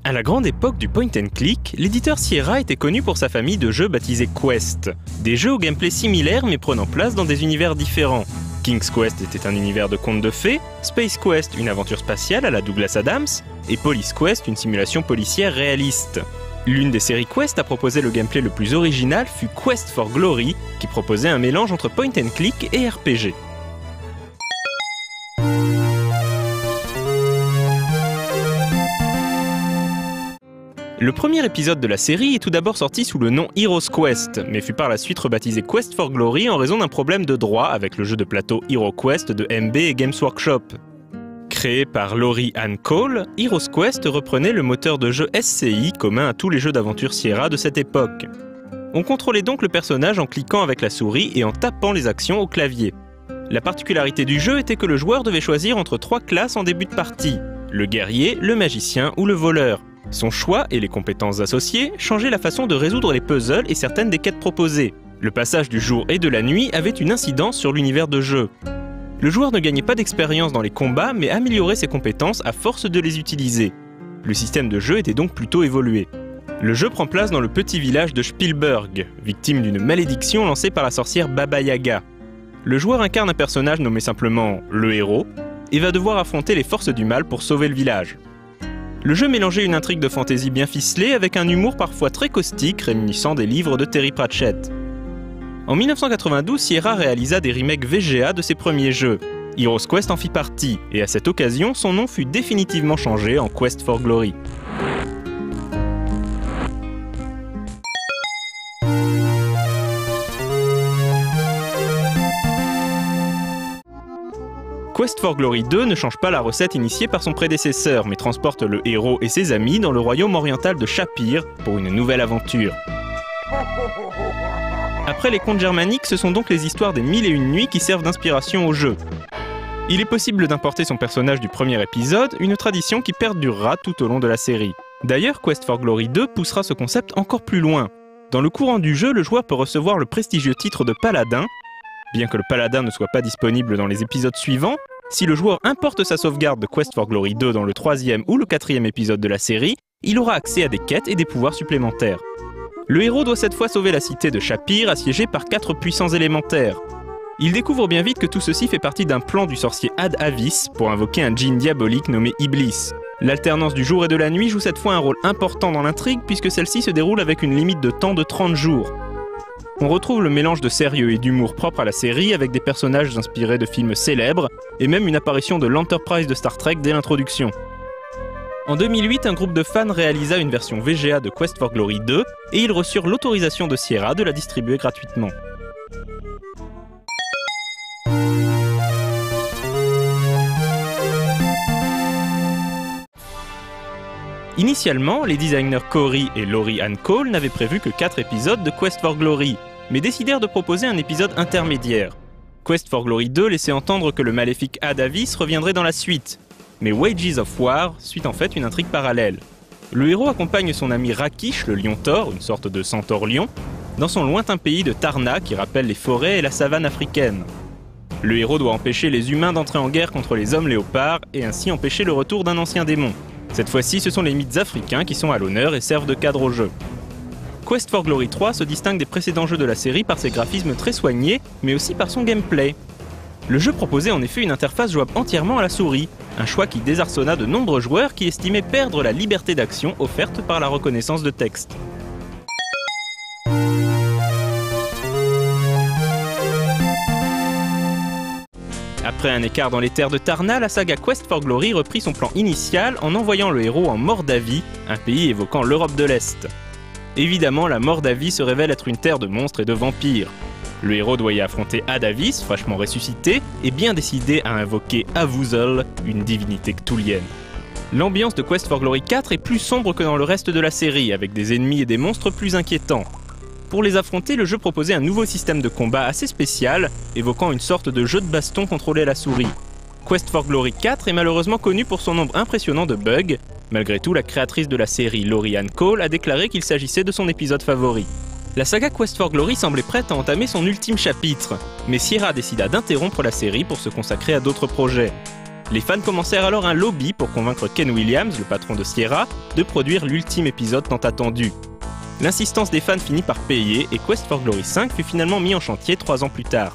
À la grande époque du point and click, l'éditeur Sierra était connu pour sa famille de jeux baptisés Quest, des jeux au gameplay similaire mais prenant place dans des univers différents. King's Quest était un univers de contes de fées, Space Quest une aventure spatiale à la Douglas Adams, et Police Quest une simulation policière réaliste. L'une des séries Quest à proposer le gameplay le plus original fut Quest for Glory, qui proposait un mélange entre point and click et RPG. Le premier épisode de la série est tout d'abord sorti sous le nom Heroes Quest, mais fut par la suite rebaptisé Quest for Glory en raison d'un problème de droit avec le jeu de plateau Hero Quest de MB et Games Workshop. Créé par Laurie Ann Cole, Heroes Quest reprenait le moteur de jeu SCI commun à tous les jeux d'aventure Sierra de cette époque. On contrôlait donc le personnage en cliquant avec la souris et en tapant les actions au clavier. La particularité du jeu était que le joueur devait choisir entre 3 classes en début de partie, le guerrier, le magicien ou le voleur. Son choix et les compétences associées changeaient la façon de résoudre les puzzles et certaines des quêtes proposées. Le passage du jour et de la nuit avait une incidence sur l'univers de jeu. Le joueur ne gagnait pas d'expérience dans les combats, mais améliorait ses compétences à force de les utiliser. Le système de jeu était donc plutôt évolué. Le jeu prend place dans le petit village de Spielberg, victime d'une malédiction lancée par la sorcière Baba Yaga. Le joueur incarne un personnage nommé simplement le héros, et va devoir affronter les forces du mal pour sauver le village. Le jeu mélangeait une intrigue de fantasy bien ficelée avec un humour parfois très caustique réminiscent des livres de Terry Pratchett. En 1992, Sierra réalisa des remakes VGA de ses premiers jeux. Heroes Quest en fit partie, et à cette occasion, son nom fut définitivement changé en Quest for Glory. Quest for Glory 2 ne change pas la recette initiée par son prédécesseur, mais transporte le héros et ses amis dans le royaume oriental de Shapir pour une nouvelle aventure. Après les contes germaniques, ce sont donc les histoires des 1001 nuits qui servent d'inspiration au jeu. Il est possible d'importer son personnage du premier épisode, une tradition qui perdurera tout au long de la série. D'ailleurs, Quest for Glory 2 poussera ce concept encore plus loin. Dans le courant du jeu, le joueur peut recevoir le prestigieux titre de paladin. Bien que le paladin ne soit pas disponible dans les épisodes suivants, si le joueur importe sa sauvegarde de Quest for Glory 2 dans le 3e ou le 4e épisode de la série, il aura accès à des quêtes et des pouvoirs supplémentaires. Le héros doit cette fois sauver la cité de Shapir, assiégée par 4 puissants élémentaires. Il découvre bien vite que tout ceci fait partie d'un plan du sorcier Ad Avis pour invoquer un djinn diabolique nommé Iblis. L'alternance du jour et de la nuit joue cette fois un rôle important dans l'intrigue puisque celle-ci se déroule avec une limite de temps de 30 jours. On retrouve le mélange de sérieux et d'humour propre à la série avec des personnages inspirés de films célèbres et même une apparition de l'Enterprise de Star Trek dès l'introduction. En 2008, un groupe de fans réalisa une version VGA de Quest for Glory 2 et ils reçurent l'autorisation de Sierra de la distribuer gratuitement. Initialement, les designers Cory et Laurie Ann Cole n'avaient prévu que 4 épisodes de Quest for Glory, mais décidèrent de proposer un épisode intermédiaire. Quest for Glory 2 laissait entendre que le maléfique Ad Avis reviendrait dans la suite, mais Wages of War suit en fait une intrigue parallèle. Le héros accompagne son ami Rakish, le lion-thor, une sorte de centaure-lion, dans son lointain pays de Tarna qui rappelle les forêts et la savane africaine. Le héros doit empêcher les humains d'entrer en guerre contre les hommes léopards et ainsi empêcher le retour d'un ancien démon. Cette fois-ci, ce sont les mythes africains qui sont à l'honneur et servent de cadre au jeu. Quest for Glory 3 se distingue des précédents jeux de la série par ses graphismes très soignés, mais aussi par son gameplay. Le jeu proposait en effet une interface jouable entièrement à la souris, un choix qui désarçonna de nombreux joueurs qui estimaient perdre la liberté d'action offerte par la reconnaissance de texte. Après un écart dans les terres de Tarna, la saga Quest for Glory reprit son plan initial en envoyant le héros en Mordavie, un pays évoquant l'Europe de l'Est. Évidemment, la Mordavie se révèle être une terre de monstres et de vampires. Le héros doit y affronter Ad Avis, fraîchement ressuscité, et bien décidé à invoquer Avuzel, une divinité cthulhienne. L'ambiance de Quest for Glory 4 est plus sombre que dans le reste de la série, avec des ennemis et des monstres plus inquiétants. Pour les affronter, le jeu proposait un nouveau système de combat assez spécial, évoquant une sorte de jeu de baston contrôlé à la souris. Quest for Glory 4 est malheureusement connu pour son nombre impressionnant de bugs. Malgré tout, la créatrice de la série, Laurie Ann Cole, a déclaré qu'il s'agissait de son épisode favori. La saga Quest for Glory semblait prête à entamer son ultime chapitre, mais Sierra décida d'interrompre la série pour se consacrer à d'autres projets. Les fans commencèrent alors un lobby pour convaincre Ken Williams, le patron de Sierra, de produire l'ultime épisode tant attendu. L'insistance des fans finit par payer et Quest for Glory 5 fut finalement mis en chantier 3 ans plus tard.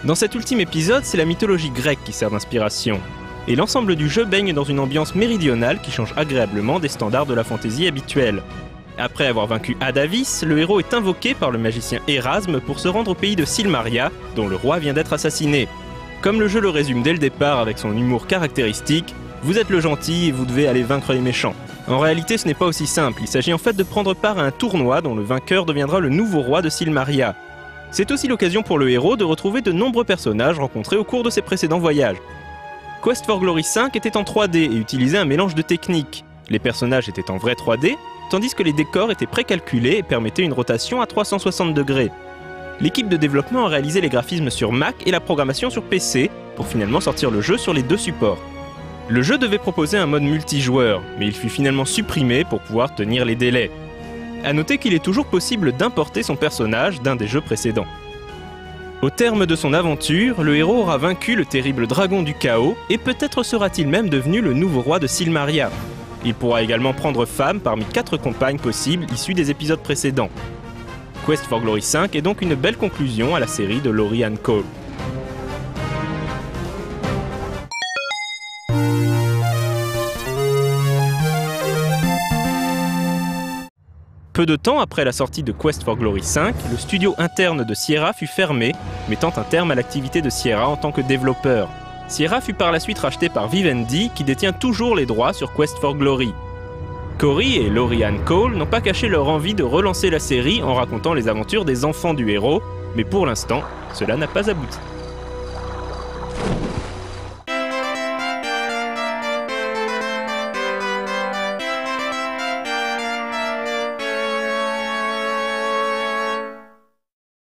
Dans cet ultime épisode, c'est la mythologie grecque qui sert d'inspiration. Et l'ensemble du jeu baigne dans une ambiance méridionale qui change agréablement des standards de la fantasy habituelle. Après avoir vaincu Adavis, le héros est invoqué par le magicien Erasme pour se rendre au pays de Silmaria, dont le roi vient d'être assassiné. Comme le jeu le résume dès le départ avec son humour caractéristique, vous êtes le gentil et vous devez aller vaincre les méchants. En réalité, ce n'est pas aussi simple, il s'agit en fait de prendre part à un tournoi dont le vainqueur deviendra le nouveau roi de Silmaria. C'est aussi l'occasion pour le héros de retrouver de nombreux personnages rencontrés au cours de ses précédents voyages. Quest for Glory 5 était en 3D et utilisait un mélange de techniques. Les personnages étaient en vrai 3D, tandis que les décors étaient précalculés et permettaient une rotation à 360 degrés. L'équipe de développement a réalisé les graphismes sur Mac et la programmation sur PC, pour finalement sortir le jeu sur les 2 supports. Le jeu devait proposer un mode multijoueur, mais il fut finalement supprimé pour pouvoir tenir les délais. A noter qu'il est toujours possible d'importer son personnage d'un des jeux précédents. Au terme de son aventure, le héros aura vaincu le terrible dragon du chaos et peut-être sera-t-il même devenu le nouveau roi de Silmaria. Il pourra également prendre femme parmi 4 compagnes possibles issues des épisodes précédents. Quest for Glory 5 est donc une belle conclusion à la série de Laurie and Cole. Peu de temps après la sortie de Quest for Glory 5, le studio interne de Sierra fut fermé, mettant un terme à l'activité de Sierra en tant que développeur. Sierra fut par la suite racheté par Vivendi, qui détient toujours les droits sur Quest for Glory. Cory et Laurie and Cole n'ont pas caché leur envie de relancer la série en racontant les aventures des enfants du héros, mais pour l'instant, cela n'a pas abouti.